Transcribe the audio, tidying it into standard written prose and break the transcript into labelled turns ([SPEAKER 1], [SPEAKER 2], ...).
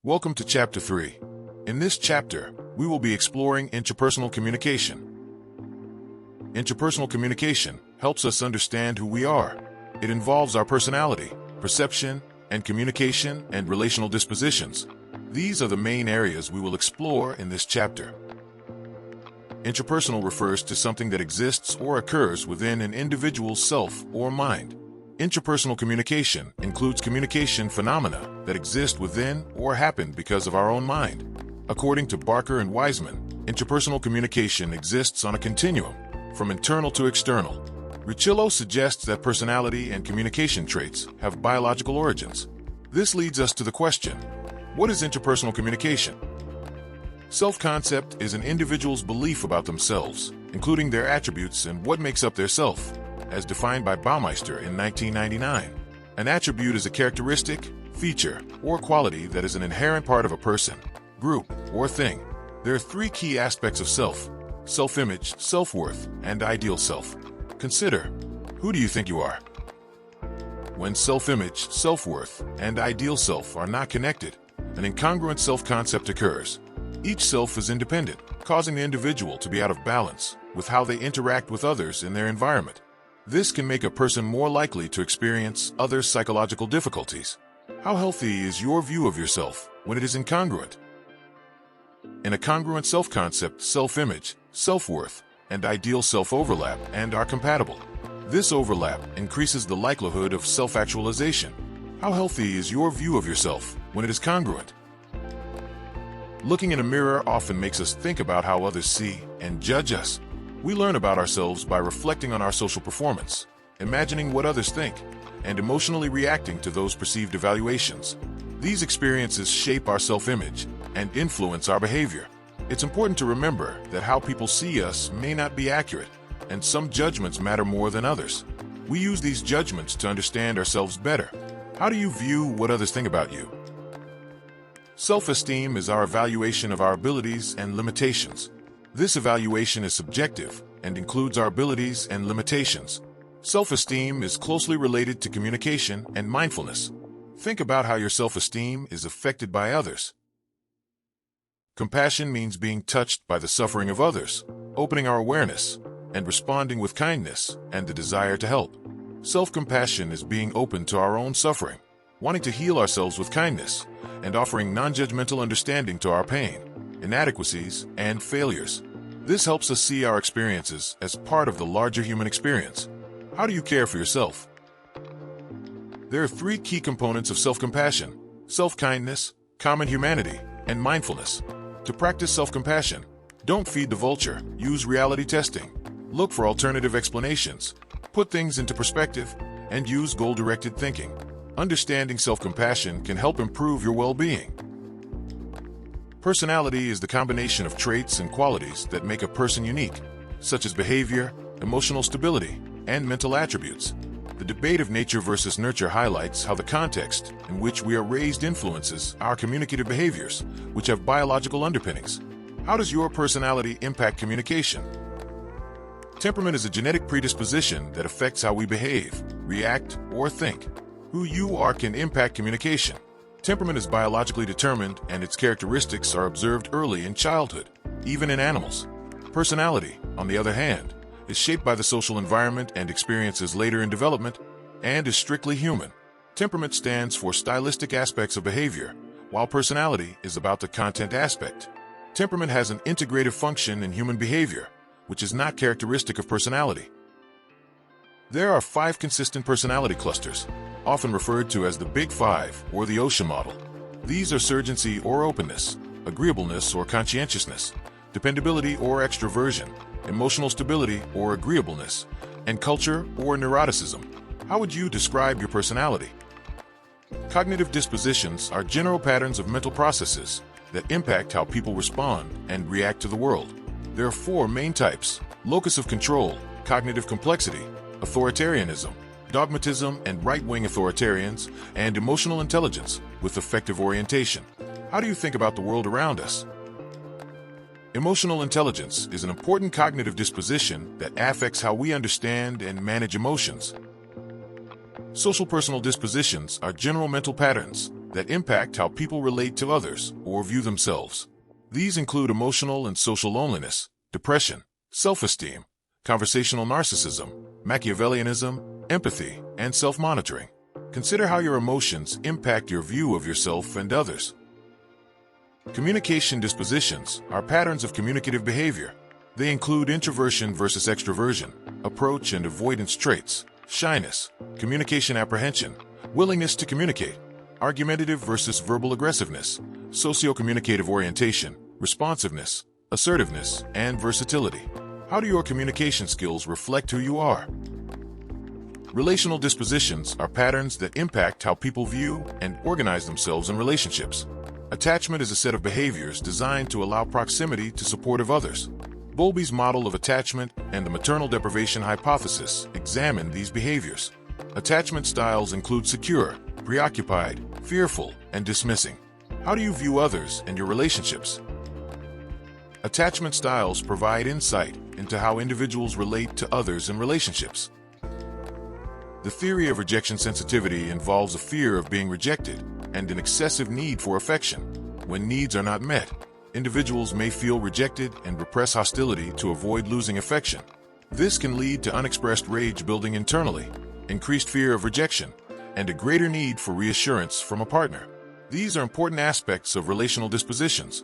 [SPEAKER 1] Welcome to Chapter 3. In this chapter, we will be exploring interpersonal communication. Interpersonal communication helps us understand who we are. It involves our personality, perception, and communication and relational dispositions. These are the main areas we will explore in this chapter. Interpersonal refers to something that exists or occurs within an individual's self or mind. Intrapersonal communication includes communication phenomena that exist within or happen because of our own mind. According to Barker and Wiseman, interpersonal communication exists on a continuum, from internal to external. Richillo suggests that personality and communication traits have biological origins. This leads us to the question, what is interpersonal communication? Self-concept is an individual's belief about themselves, including their attributes and what makes up their self, as defined by Baumeister in 1999. An attribute is a characteristic, feature, or quality that is an inherent part of a person, group, or thing. There are three key aspects of self: self-image, self-worth, and ideal self. Consider, who do you think you are? When self-image, self-worth, and ideal self are not connected, an incongruent self-concept occurs. Each self is independent, causing the individual to be out of balance with how they interact with others in their environment. This can make a person more likely to experience other psychological difficulties. How healthy is your view of yourself when it is incongruent? In a congruent self-concept, self-image, self-worth, and ideal self overlap and are compatible. This overlap increases the likelihood of self-actualization. How healthy is your view of yourself when it is congruent? Looking in a mirror often makes us think about how others see and judge us. We learn about ourselves by reflecting on our social performance, imagining what others think, and emotionally reacting to those perceived evaluations. These experiences shape our self-image and influence our behavior. It's important to remember that how people see us may not be accurate, and some judgments matter more than others. We use these judgments to understand ourselves better. How do you view what others think about you? Self-esteem is our evaluation of our abilities and limitations. This evaluation is subjective and includes our abilities and limitations. Self-esteem is closely related to communication and mindfulness. Think about how your self-esteem is affected by others. Compassion means being touched by the suffering of others, opening our awareness, and responding with kindness and the desire to help. Self-compassion is being open to our own suffering, wanting to heal ourselves with kindness, and offering non-judgmental understanding to our pain, inadequacies, and failures. This helps us see our experiences as part of the larger human experience. How do you care for yourself? There are three key components of self-compassion: self-kindness, common humanity, and mindfulness. To practice self-compassion, don't feed the vulture, use reality testing, look for alternative explanations, put things into perspective, and use goal-directed thinking. Understanding self-compassion can help improve your well-being. Personality is the combination of traits and qualities that make a person unique, such as behavior, emotional stability, and mental attributes. The debate of nature versus nurture highlights how the context in which we are raised influences our communicative behaviors, which have biological underpinnings. How does your personality impact communication? Temperament is a genetic predisposition that affects how we behave, react, or think. Who you are can impact communication. Temperament is biologically determined, and its characteristics are observed early in childhood, even in animals. Personality, on the other hand, is shaped by the social environment and experiences later in development, and is strictly human. Temperament stands for stylistic aspects of behavior, while personality is about the content aspect. Temperament has an integrative function in human behavior, which is not characteristic of personality. There are 5 consistent personality clusters, often referred to as the Big Five or the OSHA model. These are surgency or openness, agreeableness or conscientiousness, dependability or extroversion, emotional stability or agreeableness, and culture or neuroticism. How would you describe your personality? Cognitive dispositions are general patterns of mental processes that impact how people respond and react to the world. There are 4 main types: locus of control, cognitive complexity, authoritarianism, dogmatism and right-wing authoritarians, and emotional intelligence with effective orientation. How do you think about the world around us? Emotional intelligence is an important cognitive disposition that affects how we understand and manage emotions. Social personal dispositions are general mental patterns that impact how people relate to others or view themselves. These include emotional and social loneliness, depression, self-esteem, conversational narcissism, Machiavellianism, empathy, and self-monitoring. Consider how your emotions impact your view of yourself and others. Communication dispositions are patterns of communicative behavior. They include introversion versus extroversion, approach and avoidance traits, shyness, communication apprehension, willingness to communicate, argumentative versus verbal aggressiveness, socio-communicative orientation, responsiveness, assertiveness, and versatility. How do your communication skills reflect who you are? Relational dispositions are patterns that impact how people view and organize themselves in relationships. Attachment is a set of behaviors designed to allow proximity to supportive others. Bowlby's model of attachment and the maternal deprivation hypothesis examine these behaviors. Attachment styles include secure, preoccupied, fearful, and dismissing. How do you view others and your relationships? Attachment styles provide insight into how individuals relate to others in relationships. The theory of rejection sensitivity involves a fear of being rejected and an excessive need for affection. When needs are not met, individuals may feel rejected and repress hostility to avoid losing affection. This can lead to unexpressed rage building internally, increased fear of rejection, and a greater need for reassurance from a partner. These are important aspects of relational dispositions.